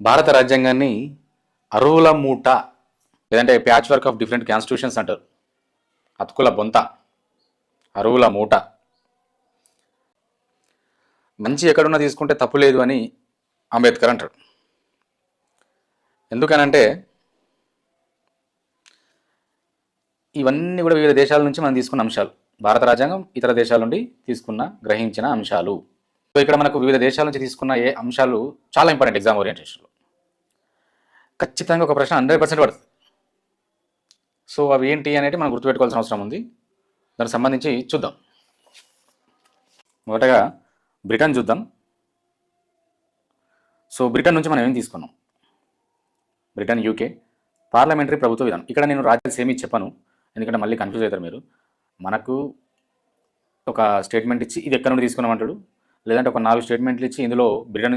భారత రాజ్యాంగాన్ని అరువుల మూట లేదంటే patch work of different constitutions అంటారు. అతుకుల బొంత, అరువుల మూట. మంచి ఎక్కడున్నా తీసుకుంటే తప్పు లేదు అని అంబేద్కర్ అంటాడు. ఎందుకనంటే ఇవన్నీ కూడా వివిధ దేశాల నుంచి మనం తీసుకున్న అంశాలు. భారత రాజ్యాంగం ఇతర దేశాల నుండి గ్రహించిన అంశాలు. సో ఇక్కడ మనకు వివిధ దేశాల నుంచి తీసుకున్న ఏ అంశాలు చాలా ఇంపార్టెంట్ ఎగ్జామ్ ఓరియంటేషన్లో. ఖచ్చితంగా ఒక ప్రశ్న 100% పడుతుంది. సో అవి ఏంటి అనేది మనం గుర్తుపెట్టుకోవాల్సిన అవసరం ఉంది. దానికి సంబంధించి చూద్దాం. మొదటగా బ్రిటన్ చూద్దాం. సో బ్రిటన్ నుంచి మనం ఏం తీసుకున్నాం? బ్రిటన్, యూకే పార్లమెంటరీ ప్రభుత్వ విధానం. ఇక్కడ నేను రాజ్యాలు సేమి చెప్పను, ఎందుకంటే మళ్ళీ కన్ఫ్యూజ్ అవుతారు మీరు. మనకు ఒక స్టేట్మెంట్ ఇచ్చి ఇది ఎక్కడ నుండి తీసుకున్నాం అంటాడు, లేదంటే ఒక 4 స్టేట్మెంట్లు ఇచ్చి ఇందులో బ్రిటన్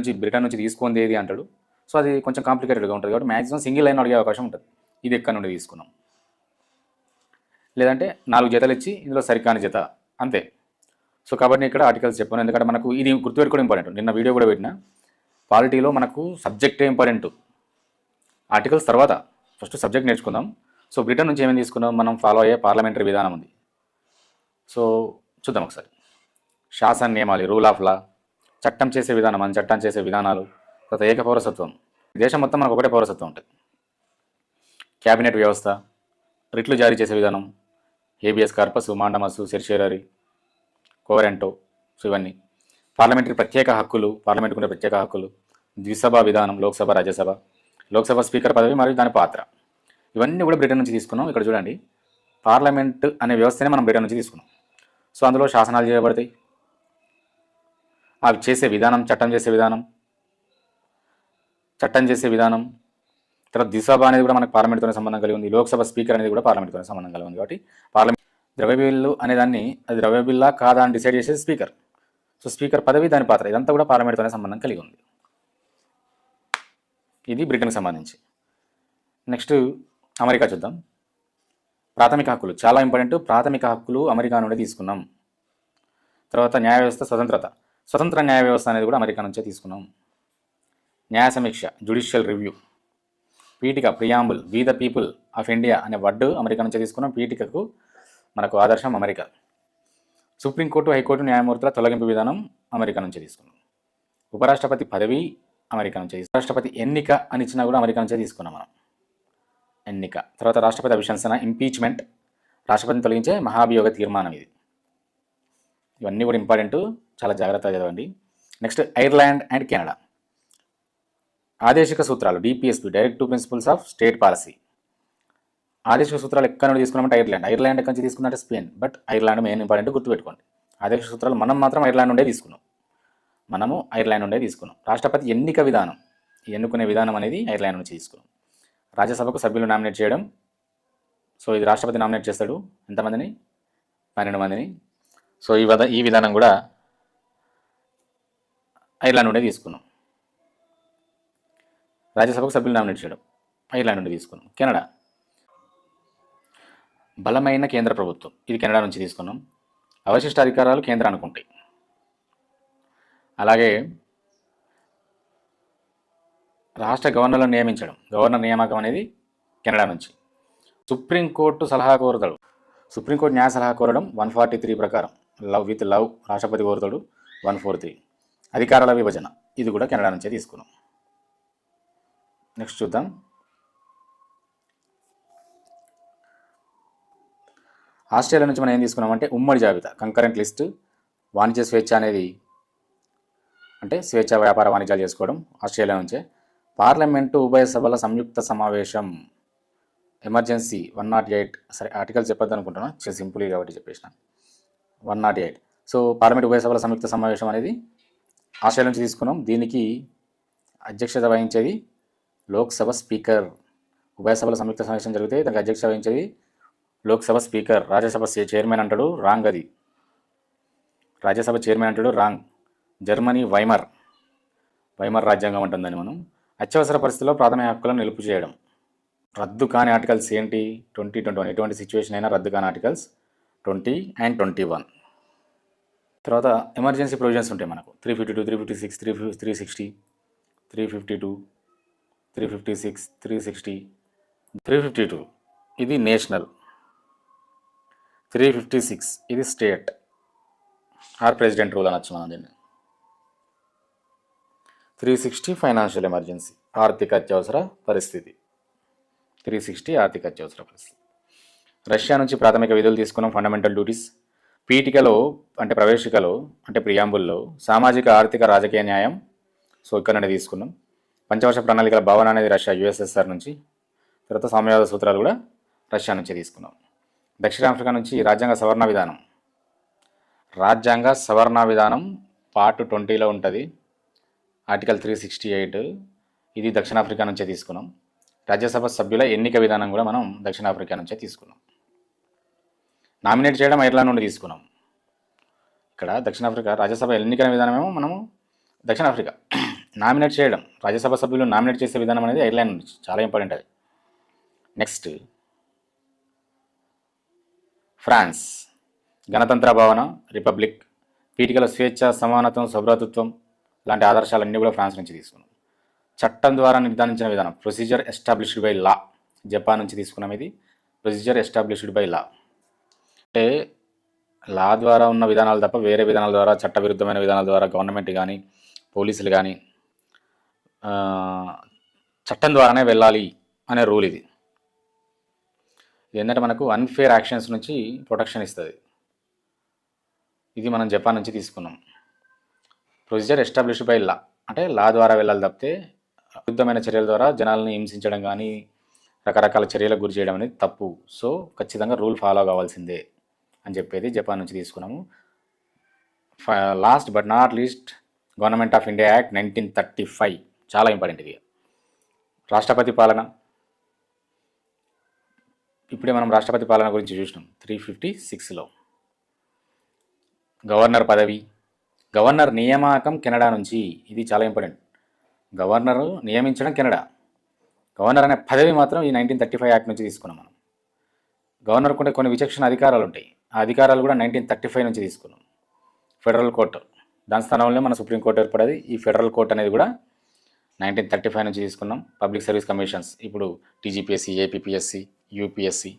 నుంచి తీసుకుంది ఏది అంటాడు. సో అది కొంచెం కాంప్లికేటెడ్గా ఉంటుంది కాబట్టి మ్యాక్సిమం సింగిల్ లైన్ అడిగే అవకాశం ఉంటుంది. ఇది ఎక్కడ నుండి తీసుకున్నాం, లేదంటే 4 జతలు ఇచ్చి ఇందులో సరికాని జత, అంతే. సో కాబట్టి ఇక్కడ ఆర్టికల్స్ చెప్పాను, ఎందుకంటే మనకు ఇది గుర్తుపెట్టుకోవడం ఇంపార్టెంట్. నిన్న వీడియో కూడా పెట్టిన, పాలిటీలో మనకు సబ్జెక్టే ఇంపార్టెంట్, ఆర్టికల్స్ తర్వాత. ఫస్ట్ సబ్జెక్ట్ నేర్చుకుందాం. సో బ్రిటన్ నుంచి ఏమేమి తీసుకున్నాం? మనం ఫాలో అయ్యే పార్లమెంటరీ విధానం ఉంది. సో చూద్దాం ఒకసారి. శాసన నియమాలు, రూల్ ఆఫ్ లా, చట్టం చేసే విధానం, మన చట్టం చేసే విధానాలు, తర్వాత ఏక పౌరసత్వం. దేశం మొత్తం మనకు ఒకటే పౌరసత్వం ఉంటుంది. క్యాబినెట్ వ్యవస్థ, రిట్లు జారీ చేసే విధానం, హేబియస్ కార్పస్, మాండమస్, సెర్షియరీ, కోవరెంటో. సో ఇవన్నీ పార్లమెంటరీ ప్రత్యేక హక్కులు, పార్లమెంట్కు ఉండే ప్రత్యేక హక్కులు, ద్విసభ విధానం, లోక్సభ, రాజ్యసభ, లోక్సభ స్పీకర్ పదవి మరియు దాని పాత్ర. ఇవన్నీ కూడా బ్రిటన్ నుంచి తీసుకున్నాం. ఇక్కడ చూడండి, పార్లమెంట్ అనే వ్యవస్థనే మనం బ్రిటన్ నుంచి తీసుకున్నాం. సో అందులో శాసనాలు చేయబడతాయి, అవి చేసే విధానం, చట్టం చేసే విధానం. తర్వాత ద్విసభ అనేది కూడా మనకు పార్లమెంట్తోనే సంబంధం కలిగి ఉంది. లోక్సభ స్పీకర్ అనేది కూడా పార్లమెంట్తోనే సంబంధం కలిగి ఉంది. కాబట్టి పార్లమెంట్ ద్రవ్య బిల్లు అనేదాన్ని అది ద్రవ్య బిల్లా కాదా అని డిసైడ్ చేసేది స్పీకర్. సో స్పీకర్ పదవి, దాని పాత్ర, ఇదంతా కూడా పార్లమెంట్తోనే సంబంధం కలిగి ఉంది. ఇది బ్రిటన్కి సంబంధించి. నెక్స్ట్ అమెరికా చూద్దాం. ప్రాథమిక హక్కులు చాలా ఇంపార్టెంట్. ప్రాథమిక హక్కులు అమెరికా నుండి తీసుకున్నాం. తర్వాత న్యాయ వ్యవస్థ, స్వతంత్ర న్యాయ వ్యవస్థ అనేది కూడా అమెరికా నుంచే తీసుకున్నాం. న్యాయ సమీక్ష, జ్యుడిషియల్ రివ్యూ, పీఠిక, preamble, we the people of India అనే వర్డ్ అమెరికా నుంచే తీసుకున్నాం. పీఠికకు మనకు ఆదర్శం అమెరికా. సుప్రీంకోర్టు, హైకోర్టు న్యాయమూర్తుల తొలగింపు విధానం అమెరికా నుంచే తీసుకున్నాం. ఉపరాష్ట్రపతి పదవి అమెరికా నుంచే, రాష్ట్రపతి ఎన్నిక అని ఇచ్చినా కూడా అమెరికా నుంచే తీసుకున్నాం మనం, ఎన్నిక. తర్వాత రాష్ట్రపతి అభిశంసన, ఇంపీచ్మెంట్, రాష్ట్రపతిని తొలగించే మహాభియోగ తీర్మానం. ఇవన్నీ కూడా ఇంపార్టెంట్, చాలా జాగ్రత్తగా చదవండి. Next Ireland and Canada. ఆదేశిక సూత్రాలు, DPSP, directive principles of state policy. ఆదేశిక సూత్రాలు ఎక్కడ నుండి తీసుకున్నామంటే ఐర్లాండ్ ఎక్కడి నుంచి తీసుకున్నట్టే Spain, but Ireland main important, గుర్తుపెట్టుకోండి. ఆదేశిక సూత్రాలు మనం మాత్రం ఐర్లాండ్ నుండే తీసుకున్నాం. రాష్ట్రపతి ఎన్నిక విధానం, ఎన్నుకునే విధానం అనేది ఐర్లాండ్ నుంచి తీసుకున్నాం. రాజ్యసభకు సభ్యులు నామినేట్ చేయడం. సో ఇది రాష్ట్రపతి నామినేట్ చేస్తాడు. ఎంతమందిని? 12 మందిని. సో ఈ విధానం కూడా ఐర్లాండ్ నుండే తీసుకున్నాం. రాజ్యసభకు సభ్యులు నామినేట్ చేయడం ఐర్లాండ్ నుండి తీసుకున్నాం. కెనడా, బలమైన కేంద్ర ప్రభుత్వం, ఇది కెనడా నుంచి తీసుకున్నాం. అవశిష్ట అధికారాలు కేంద్రానికి ఉంటాయి. అలాగే రాష్ట్ర గవర్నర్లను నియమించడం, గవర్నర్ నియామకం అనేది కెనడా నుంచి. సుప్రీంకోర్టు సలహా కోరతాడు, సుప్రీంకోర్టు న్యాయ సలహా కోరడం 143 ప్రకారం, విత్ లవ్ రాష్ట్రపతి కోరతాడు 143. అధికారాల విభజన, ఇది కూడా కెనడా నుంచే తీసుకున్నాం. నెక్స్ట్ చూద్దాం. ఆస్ట్రేలియా నుంచి మనం ఏం తీసుకున్నామంటే ఉమ్మడి జాబితా, కంకరెంట్ లిస్ట్. వాణిజ్య స్వేచ్ఛ అనేది అంటే స్వేచ్ఛ వ్యాపార వాణిజ్యాలు చేసుకోవడం ఆస్ట్రేలియా నుంచే. పార్లమెంటు ఉభయ సభల సంయుక్త సమావేశం, ఎమర్జెన్సీ 108. సరే ఆర్టికల్ చెప్పొద్దు అనుకుంటున్నా, సింపుల్ కాబట్టి చెప్పేసిన 108. సో పార్లమెంట్ ఉభయ సభల సంయుక్త సమావేశం అనేది ఆస్ట్రేలియా నుంచి తీసుకున్నాం. దీనికి అధ్యక్షత వహించేది లోక్సభ స్పీకర్. ఉభయ సభల సంయుక్త సమావేశం జరిగితే దానికి అధ్యక్షత వహించేది లోక్సభ స్పీకర్. రాజ్యసభ చైర్మన్ అంటాడు, రాంగ్. అది రాజ్యసభ చైర్మన్ అంటాడు, రాంగ్. జర్మనీ వైమర్ రాజ్యాంగం అంటుందని మనం. అత్యవసర పరిస్థితుల్లో ప్రాథమిక హక్కులను నిలుపు చేయడం. రద్దు కాని ఆర్టికల్స్ ఏంటి? 20, 21. ఎటువంటి సిచ్యువేషన్ అయినా రద్దు కాని ఆర్టికల్స్ 20 and 21. తర్వాత ఎమర్జెన్సీ ప్రొవిజన్స్ ఉంటాయి మనకు 352, 356, 360, 352, 356, 360, 352 ఇది నేషనల్, 356 ఇది స్టేట్ ఆర్ ప్రెసిడెంట్ రూల్ అనొచ్చు మనం దీన్ని. 360 ఫైనాన్షియల్ ఎమర్జెన్సీ, ఆర్థిక అత్యవసర పరిస్థితి. 360 ఆర్థిక అత్యవసర పరిస్థితి. రష్యా నుంచి ప్రాథమిక విధులు తీసుకున్నాం, ఫండమెంటల్ డ్యూటీస్. పీఠికలో అంటే ప్రవేశికలో అంటే ప్రియాంబుల్లో సామాజిక ఆర్థిక రాజకీయ న్యాయం, సో ఇక్కడ నుండి తీసుకున్నాం. పంచవర్ష ప్రణాళికల భావన అనేది రష్యా యుఎస్ఎస్ఆర్ నుంచి. తర్వాత సామ్యవాద సూత్రాలు కూడా రష్యా నుంచి తీసుకున్నాం. దక్షిణాఫ్రికా నుంచి రాజ్యాంగ సవరణ విధానం పార్ట్ 20లో ఉంటుంది, ఆర్టికల్ 368. ఇది దక్షిణాఫ్రికా నుంచే తీసుకున్నాం. రాజ్యసభ సభ్యుల ఎన్నిక విధానం కూడా మనం దక్షిణాఫ్రికా నుంచే తీసుకున్నాం. నామినేట్ చేయడం ఐర్లాండ్ నుండి తీసుకున్నాం. ఇక్కడ దక్షిణాఫ్రికా రాజ్యసభ ఎన్నికల విధానమేమో మనము దక్షిణాఫ్రికా. నామినేట్ చేయడం, రాజ్యసభ సభ్యులు నామినేట్ చేసే విధానం అనేది ఐర్లాండ్ నుంచి. చాలా ఇంపార్టెంట్ అది. Next France. గణతంత్ర భావన, రిపబ్లిక్. పీఠికల స్వేచ్ఛ, సమానత్వం, సౌభ్రాతృత్వం లాంటి ఆదర్శాలన్నీ కూడా ఫ్రాన్స్ నుంచి తీసుకున్నాం. చట్టం ద్వారా నిర్ధారించిన విధానం, procedure established by law. Japan నుంచి తీసుకున్నాం. ఇది ప్రొసీజర్ ఎస్టాబ్లిష్డ్ బై లా అంటే లా ద్వారా ఉన్న విధానాలు తప్ప వేరే విధానాల ద్వారా, చట్టవిరుద్ధమైన విధానాల ద్వారా గవర్నమెంట్ కానీ పోలీసులు కానీ చట్టం ద్వారానే వెళ్ళాలి అనే రూల్ ఇది. ఏంటంటే మనకు అన్ఫేర్ యాక్షన్స్ నుంచి ప్రొటెక్షన్ ఇస్తుంది. ఇది మనం జపాన్ నుంచి తీసుకున్నాం. ప్రొసీజర్ ఎస్టాబ్లిష్డ్ బై లా అంటే లా ద్వారా వెళ్ళాలి తప్పితే విరుద్ధమైన చర్యల ద్వారా జనాల్ని హింసించడం కానీ రకరకాల చర్యలకు గురి చేయడం అనేది తప్పు. సో ఖచ్చితంగా రూల్ ఫాలో కావాల్సిందే అని చెప్పేది జపాన్ నుంచి తీసుకున్నాము. Last but not least government of India act 1935 చాలా ఇంపార్టెంట్ ఇది. రాష్ట్రపతి పాలన. ఇప్పుడే మనం రాష్ట్రపతి పాలన గురించి చూసినాం 356లో. గవర్నర్ పదవి, గవర్నర్ నియామకం కెనడా నుంచి. ఇది చాలా ఇంపార్టెంట్. గవర్నర్ నియమించడం కెనడా. గవర్నర్ అనే పదవి మాత్రం ఈ 1935 యాక్ట్ నుంచి తీసుకున్నాం మనం. గవర్నర్కు ఉంటే కొన్ని విచక్షణ అధికారాలు ఉంటాయి. ఆ అధికారాలు కూడా 1935 నుంచి తీసుకున్నాం. ఫెడరల్ కోర్టు, దాని స్థానంలో మన సుప్రీంకోర్టు ఏర్పడేది. ఈ ఫెడరల్ కోర్టు అనేది కూడా 1935 నుంచి తీసుకున్నాం. పబ్లిక్ సర్వీస్ కమిషన్స్, ఇప్పుడు టీజీపీఎస్సీ, ఏపీపీఎస్సీ, యూపీఎస్సీ,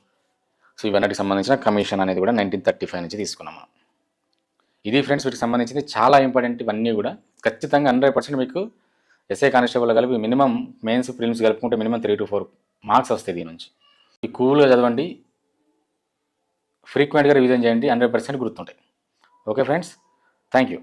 సో ఇవన్నిటికి సంబంధించిన కమిషన్ అనేది కూడా 1935 నుంచి తీసుకున్నాం మనం. ఇది ఫ్రెండ్స్ వీటికి సంబంధించింది చాలా ఇంపార్టెంట్. ఇవన్నీ కూడా ఖచ్చితంగా 100% మీకు ఎస్ఐ కానిస్టేబుల్ కలిపి మినిమం మెయిన్స్ ప్రిలిమ్స్ కలుపుకుంటే మినిమం 3 to 4 మార్క్స్ వస్తాయి దీని నుంచి. ఈ కూల్గా చదవండి, ఫ్రీక్వెంట్గా రివిజన్ చేయండి, 100% గుర్తుంటాయి. Okay friends, thank you.